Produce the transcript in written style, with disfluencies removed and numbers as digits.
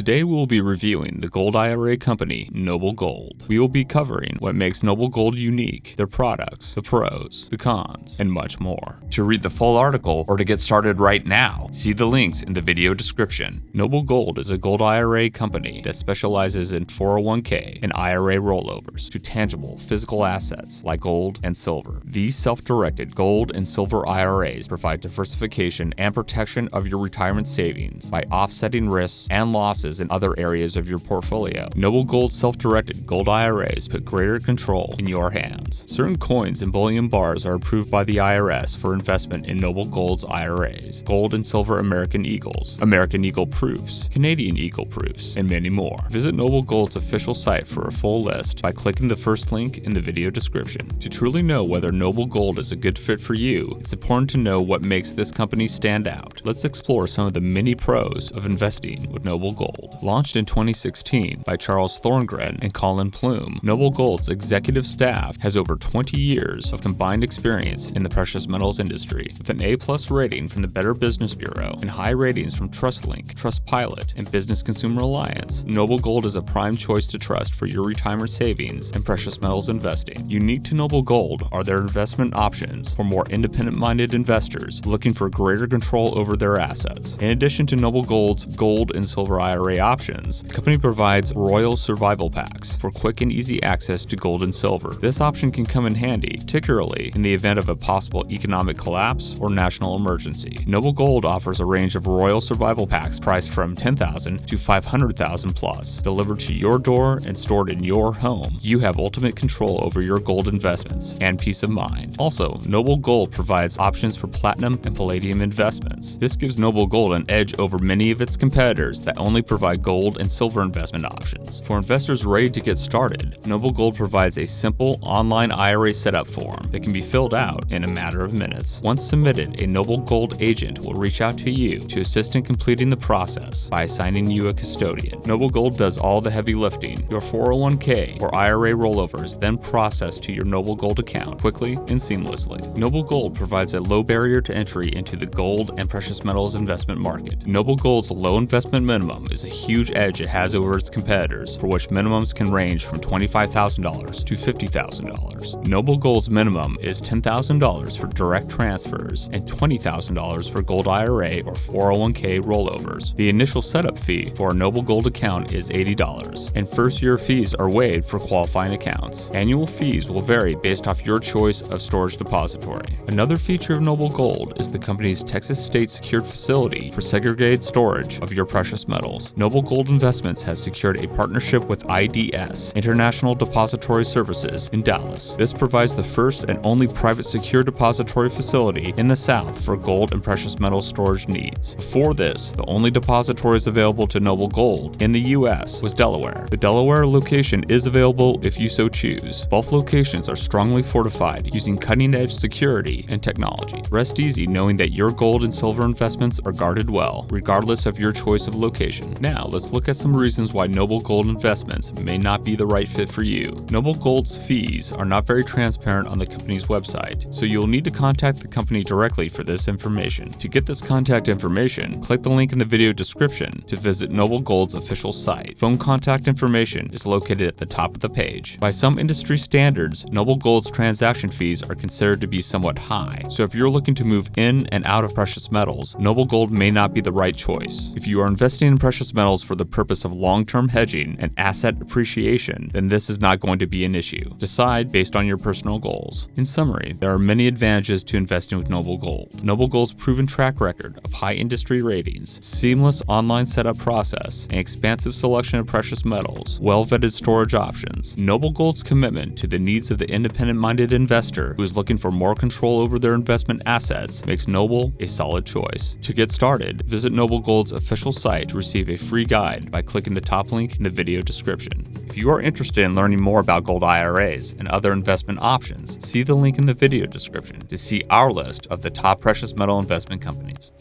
Today we will be reviewing the gold IRA company, Noble Gold. We will be covering what makes Noble Gold unique, their products, the pros, the cons, and much more. To read the full article or to get started right now, see the links in the video description. Noble Gold is a gold IRA company that specializes in 401k and IRA rollovers to tangible physical assets like gold and silver. These self-directed gold and silver IRAs provide diversification and protection of your retirement savings by offsetting risks and losses in other areas of your portfolio. Noble Gold's self-directed gold IRAs put greater control in your hands. Certain coins and bullion bars are approved by the IRS for investment in Noble Gold's IRAs, gold and silver American Eagles, American Eagle Proofs, Canadian Eagle Proofs, and many more. Visit Noble Gold's official site for a full list by clicking the first link in the video description. To truly know whether Noble Gold is a good fit for you, it's important to know what makes this company stand out. Let's explore some of the many pros of investing with Noble Gold. Launched in 2016 by Charles Thorngren and Colin Plume, Noble Gold's executive staff has over 20 years of combined experience in the precious metals industry. With an A+ rating from the Better Business Bureau and high ratings from TrustLink, Trustpilot, and Business Consumer Alliance, Noble Gold is a prime choice to trust for your retirement savings and precious metals investing. Unique to Noble Gold are their investment options for more independent-minded investors looking for greater control over their assets. In addition to Noble Gold's gold and silver IRA options, the company provides Royal Survival Packs for quick and easy access to gold and silver. This option can come in handy, particularly in the event of a possible economic collapse or national emergency. Noble Gold offers a range of Royal Survival Packs priced from $10,000 to $500,000 plus, delivered to your door and stored in your home. You have ultimate control over your gold investments and peace of mind. Also, Noble Gold provides options for platinum and palladium investments. This gives Noble Gold an edge over many of its competitors that only provide gold and silver investment options. For investors ready to get started, Noble Gold provides a simple online IRA setup form that can be filled out in a matter of minutes. Once submitted, a Noble Gold agent will reach out to you to assist in completing the process by assigning you a custodian. Noble Gold does all the heavy lifting. Your 401k or IRA rollovers then process to your Noble Gold account quickly and seamlessly. Noble Gold provides a low barrier to entry into the gold and precious metals investment market. Noble Gold's low investment minimum is a huge edge it has over its competitors, for which minimums can range from $25,000 to $50,000. Noble Gold's minimum is $10,000 for direct transfers and $20,000 for gold IRA or 401k rollovers. The initial setup fee for a Noble Gold account is $80, and first-year fees are waived for qualifying accounts. Annual fees will vary based off your choice of storage depository. Another feature of Noble Gold is the company's Texas State Secured Facility for segregated storage of your precious metals. Noble Gold Investments has secured a partnership with IDS, International Depository Services, in Dallas. This provides the first and only private secure depository facility in the South for gold and precious metal storage needs. Before this, the only depositories available to Noble Gold in the U.S. was Delaware. The Delaware location is available if you so choose. Both locations are strongly fortified using cutting-edge security and technology. Rest easy knowing that your gold and silver investments are guarded well, regardless of your choice of location. Now, let's look at some reasons why Noble Gold Investments may not be the right fit for you. Noble Gold's fees are not very transparent on the company's website, so you'll need to contact the company directly for this information. To get this contact information, click the link in the video description to visit Noble Gold's official site. Phone contact information is located at the top of the page. By some industry standards, Noble Gold's transaction fees are considered to be somewhat high, so if you're looking to move in and out of precious metals, Noble Gold may not be the right choice. If you are investing in precious metals for the purpose of long-term hedging and asset appreciation, then this is not going to be an issue. Decide based on your personal goals. In summary, there are many advantages to investing with Noble Gold. Noble Gold's proven track record of high industry ratings, seamless online setup process, and expansive selection of precious metals, well-vetted storage options. Noble Gold's commitment to the needs of the independent-minded investor who is looking for more control over their investment assets makes Noble a solid choice. To get started, visit Noble Gold's official site to receive a free guide by clicking the top link in the video description. If you are interested in learning more about gold IRAs and other investment options, see the link in the video description to see our list of the top precious metal investment companies.